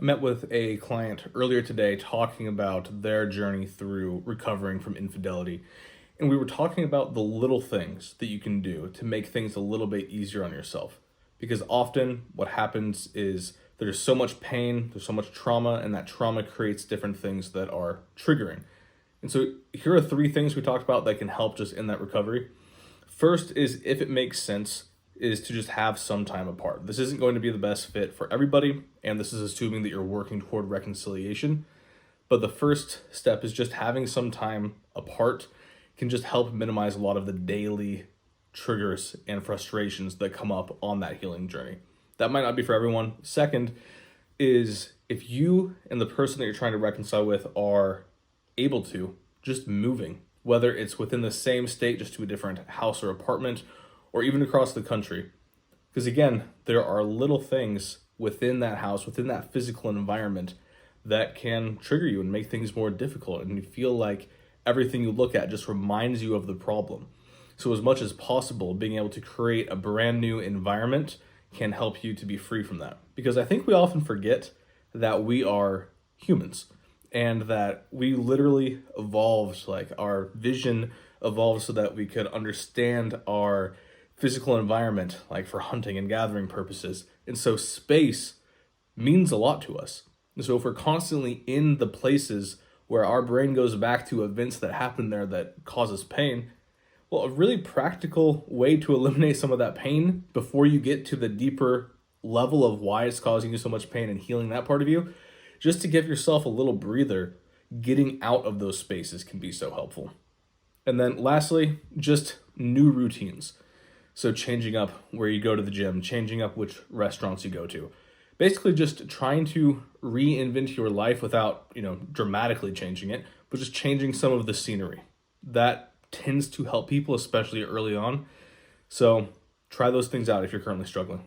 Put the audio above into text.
met with a client earlier today talking about their journey through recovering from infidelity. And we were talking about the little things that you can do to make things a little bit easier on yourself. Because often what happens is there's so much pain, there's so much trauma, and that trauma creates different things that are triggering. And so here are three things we talked about that can help just in that recovery. First is, if it makes sense, is to just have some time apart. This isn't going to be the best fit for everybody, and this is assuming that you're working toward reconciliation. But the first step is just having some time apart can just help minimize a lot of the daily triggers and frustrations that come up on that healing journey. That might not be for everyone. Second is, if you and the person that you're trying to reconcile with are able to, just moving, whether it's within the same state, just to a different house or apartment, or even across the country. Because again, there are little things within that house, within that physical environment, that can trigger you and make things more difficult. And you feel like everything you look at just reminds you of the problem. So as much as possible, being able to create a brand new environment can help you to be free from that. Because I think we often forget that we are humans and that we literally evolved, like our vision evolved so that we could understand our physical environment, like for hunting and gathering purposes. And so space means a lot to us. And so if we're constantly in the places where our brain goes back to events that happen there that cause us pain, well, a really practical way to eliminate some of that pain before you get to the deeper level of why it's causing you so much pain and healing that part of you, just to give yourself a little breather, getting out of those spaces can be so helpful. And then lastly, just new routines. So changing up where you go to the gym, changing up which restaurants you go to. Basically just trying to reinvent your life without, dramatically changing it, but just changing some of the scenery. That tends to help people, especially early on. So try those things out if you're currently struggling.